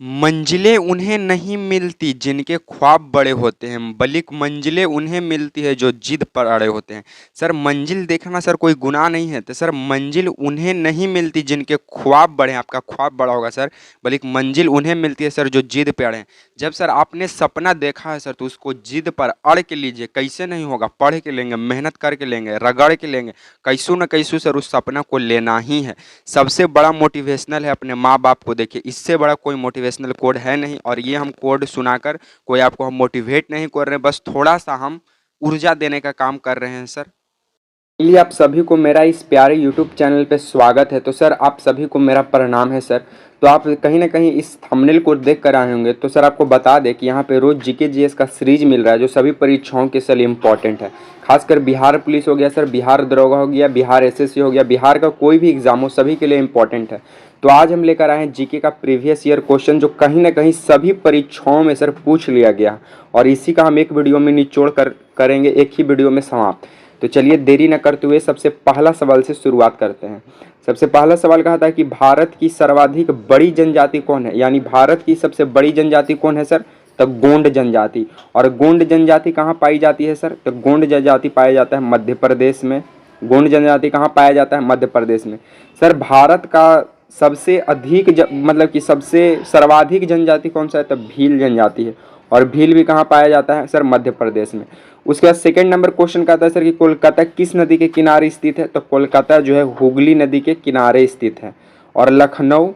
मंजिलें उन्हें नहीं मिलती जिनके ख्वाब बड़े होते हैं, बल्कि मंजिलें उन्हें मिलती है जो जिद पर अड़े होते हैं। सर मंजिल देखना सर कोई गुनाह नहीं है, तो सर मंजिल उन्हें नहीं मिलती जिनके ख्वाब बड़े हैं। आपका ख्वाब बड़ा होगा सर, बल्कि मंजिल उन्हें मिलती है सर जो जिद पे अड़े हैं। जब सर आपने सपना देखा है सर, तो उसको जिद पर अड़ के लीजिए। कैसे नहीं होगा, पढ़ के लेंगे, मेहनत करके लेंगे, रगड़ के लेंगे, कैसू न कैसू सर उस सपना को लेना ही है। सबसे बड़ा मोटिवेशनल है अपने माँ बाप को देखिए, इससे बड़ा कोई मोटिवेशनल कोड है नहीं। और ये हम कोड सुनाकर कोई आपको हम मोटिवेट नहीं कर रहे हैं, बस थोड़ा सा हम ऊर्जा देने का काम कर रहे हैं सर। चलिए, आप सभी को मेरा इस प्यारे यूट्यूब चैनल पे स्वागत है। तो सर आप सभी को मेरा प्रणाम है सर। तो आप कहीं ना कहीं इस थंबनेल को देख कर आए होंगे, तो सर आपको बता दें कि यहाँ पे रोज जीके जीएस का सीरीज मिल रहा है जो सभी परीक्षाओं के लिए इम्पोर्टेंट है। खासकर बिहार पुलिस हो गया सर, बिहार दरोगा हो गया, बिहार एसएससी हो गया, बिहार का कोई भी एग्जाम हो, सभी के लिए इम्पोर्टेंट है। तो आज हम लेकर आए हैं जीके का प्रीवियस ईयर क्वेश्चन, जो कहीं ना कहीं सभी परीक्षाओं में सर पूछ लिया गया, और इसी का हम एक वीडियो में निचोड़ कर करेंगे, एक ही वीडियो में समाप्त। तो चलिए देरी न करते हुए सबसे पहला सवाल से शुरुआत करते हैं। सबसे पहला सवाल कहा था कि भारत की सर्वाधिक बड़ी जनजाति कौन है, यानी भारत की सबसे बड़ी जनजाति कौन है सर? तो गोंड जनजाति। और गोंड जनजाति कहाँ पाई जाती है सर? तो गोंड जनजाति पाया जाता है मध्य प्रदेश में। गोंड जनजाति कहाँ पाया जाता है? मध्य प्रदेश में। सर भारत का सबसे अधिक मतलब कि सबसे सर्वाधिक जनजाति कौन सा है? तो भील जनजाति है। और भील भी कहाँ पाया जाता है सर? मध्य प्रदेश में। उसके बाद सेकंड नंबर क्वेश्चन का आता है सर कि कोलकाता किस नदी के किनारे स्थित है? तो कोलकाता जो है हुगली नदी के किनारे स्थित है। और लखनऊ,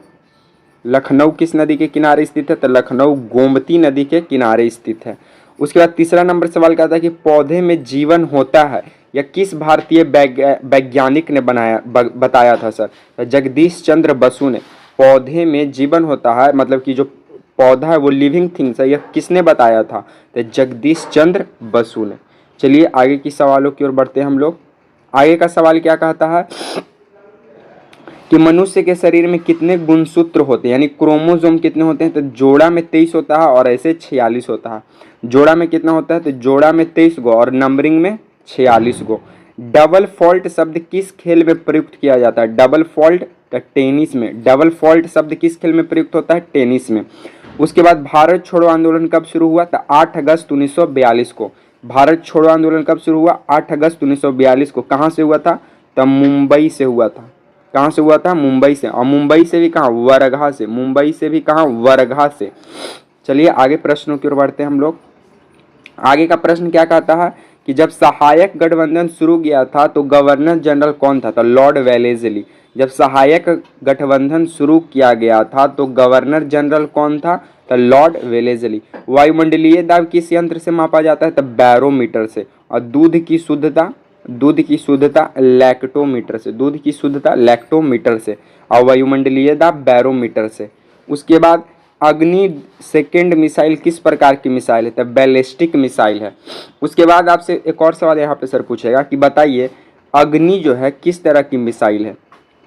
लखनऊ किस नदी के किनारे स्थित है? तो लखनऊ गोमती नदी के किनारे स्थित है। उसके बाद तीसरा नंबर सवाल का था कि पौधे में जीवन होता है, या किस भारतीय वैज्ञानिक ने बताया था सर? तो जगदीश चंद्र बसु ने पौधे में जीवन होता है, मतलब कि जो पौधा है वो लिविंग थिंग्स है, यह किसने बताया था? तो जगदीश चंद्र बसु ने। चलिए आगे की सवालों की ओर बढ़ते हैं हम लोग। आगे का सवाल क्या कहता है कि मनुष्य के शरीर में कितने गुणसूत्र होते हैं, यानी क्रोमोसोम कितने होते हैं? तो जोड़ा में 23 होता है और ऐसे 46 होता है। जोड़ा में कितना होता है? तो जोड़ा में 23 गो और नंबरिंग में 46 गो। डबल फॉल्ट शब्द किस खेल में प्रयुक्त किया जाता है? डबल फॉल्ट टेनिस में। डबल फॉल्ट शब्द किस खेल में प्रयुक्त होता है? टेनिस में। उसके बाद भारत छोड़ो आंदोलन कब शुरू हुआ? तो 8 अगस्त 1942 को। भारत छोड़ो आंदोलन कब शुरू हुआ? 8 अगस्त 1942 को। कहाँ से हुआ था? तब मुंबई से हुआ था। कहाँ से हुआ था? मुंबई से। और मुंबई से भी कहाँ? वरघा से। मुंबई से भी कहाँ? वरघा से। चलिए आगे प्रश्नों की ओर बढ़ते हैं हम लोग। आगे का प्रश्न क्या कहता है कि जब सहायक गठबंधन शुरू किया था तो गवर्नर जनरल कौन था? तो लॉर्ड वेलेस्ली। जब सहायक गठबंधन शुरू किया गया था तो गवर्नर जनरल कौन था? तो लॉर्ड वेलेस्ली। वायुमंडलीय दाब किस यंत्र से मापा जाता है? तो बैरोमीटर से। और दूध की शुद्धता, दूध की शुद्धता लैक्टोमीटर से। दूध की शुद्धता लैक्टोमीटर से। और वायुमंडलीय दाब बैरोमीटर से। उसके बाद अग्नि सेकेंड मिसाइल किस प्रकार की मिसाइल है? तो बैलिस्टिक मिसाइल है। उसके बाद आपसे एक और सवाल यहाँ पे सर पूछेगा कि बताइए अग्नि जो है किस तरह की मिसाइल है?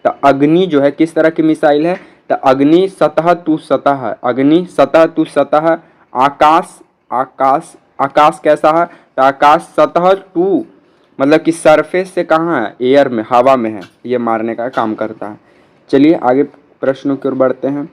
तो अग्नि जो है किस तरह की मिसाइल है? तो अग्नि सतह टू सतह है। अग्नि सतह टू सतह है। आकाश, आकाश, आकाश कैसा है? तो आकाश सतह टू, मतलब कि सरफेस से कहाँ है? एयर में, हवा में है, ये मारने का काम करता है। चलिए आगे प्रश्नों की ओर बढ़ते हैं।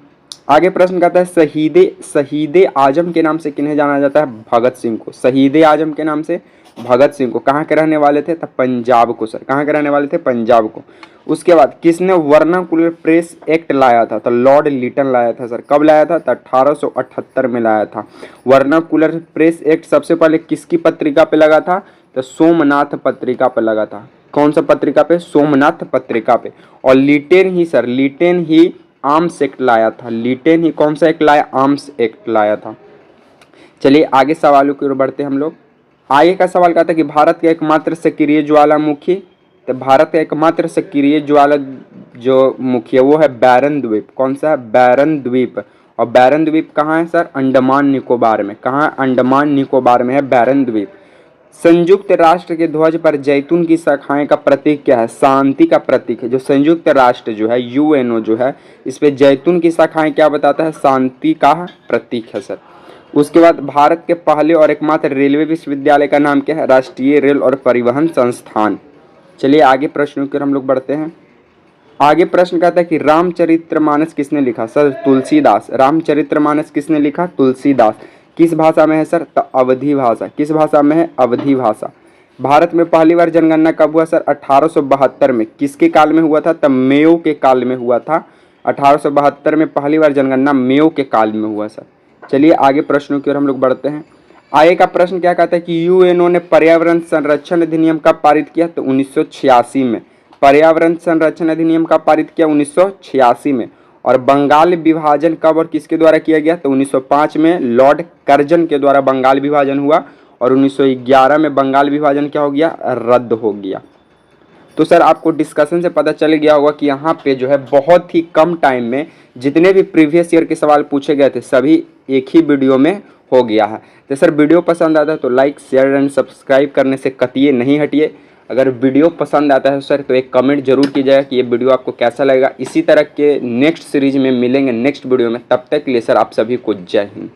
आगे प्रश्न कहता है शहीदे शहीदे आजम के नाम से किन्हें जाना जाता है? भगत सिंह को। शहीदे आजम के नाम से भगत सिंह को। कहाँ के रहने वाले थे? तो पंजाब को सर। कहाँ के रहने वाले थे? पंजाब को। उसके बाद किसने वर्नाकुलर प्रेस एक्ट लाया था? तो लॉर्ड लिटन लाया था सर। कब लाया था? तो 1878 में लाया था। वर्नाकुलर प्रेस एक्ट सबसे पहले किसकी पत्रिका पे लगा था? तो सोमनाथ पत्रिका पे लगा था। कौन सा पत्रिका पे? सोमनाथ पत्रिका पे। और लिटेन ही सर, लिटेन ही आर्म्स एक्ट लाया था। लिटेन ही कौन सा एक्ट लाया? आर्म्स एक्ट लाया था। चलिए आगे सवालों की ओर बढ़ते हैं हम लोग। आगे का सवाल कहता है कि भारत का एकमात्र सक्रिय ज्वालामुखी, तो भारत का एकमात्र सक्रिय ज्वाला जो मुखी है वो है बैरन द्वीप। कौन सा है? बैरन द्वीप। और बैरन द्वीप कहाँ है सर? अंडमान निकोबार में। कहाँ है? अंडमान निकोबार में है बैरन द्वीप। संयुक्त राष्ट्र के ध्वज पर जैतून की शाखाएं का प्रतीक क्या है? शांति का प्रतीक है। जो संयुक्त राष्ट्र जो है, यूएनओ जो है, इस पे जैतून की शाखाएं क्या बताता है? शांति का प्रतीक है सर। उसके बाद भारत के पहले और एकमात्र रेलवे विश्वविद्यालय का नाम क्या है? राष्ट्रीय रेल और परिवहन संस्थान। चलिए आगे प्रश्नों की ओर हम लोग बढ़ते हैं। आगे प्रश्न कहता है कि रामचरितमानस किसने लिखा? सर तुलसीदास। रामचरितमानस किसने लिखा? तुलसीदास। किस भाषा में है सर? तो अवधी भाषा। किस भाषा में है? अवधी भाषा। भारत में पहली बार जनगणना कब हुआ सर? 1872 में। किसके काल में हुआ था? तब मेयो के काल में हुआ था। 1872 में पहली बार जनगणना मेयो के काल में हुआ सर। चलिए आगे प्रश्नों की ओर हम लोग बढ़ते हैं। आगे का प्रश्न क्या कहता है कि यूएनओ ने पर्यावरण संरक्षण अधिनियम कब पारित किया? तो 1986 में। पर्यावरण संरक्षण अधिनियम कब पारित किया? 1986 में। और बंगाल विभाजन कब और किसके द्वारा किया गया? तो 1905 में लॉर्ड कर्जन के द्वारा बंगाल विभाजन हुआ और 1911 में बंगाल विभाजन क्या हो गया? रद्द हो गया। तो सर आपको डिस्कशन से पता चल गया होगा कि यहाँ पे जो है बहुत ही कम टाइम में जितने भी प्रीवियस ईयर के सवाल पूछे गए थे सभी एक ही वीडियो में हो गया है। तो सर वीडियो पसंद आता है तो लाइक शेयर एंड सब्सक्राइब करने से कतई नहीं हटिए। अगर वीडियो पसंद आता है सर तो एक कमेंट जरूर कीजिएगा कि ये वीडियो आपको कैसा लगेगा। इसी तरह के नेक्स्ट सीरीज में मिलेंगे नेक्स्ट वीडियो में। तब तक के लिए सर आप सभी को जय हिंद।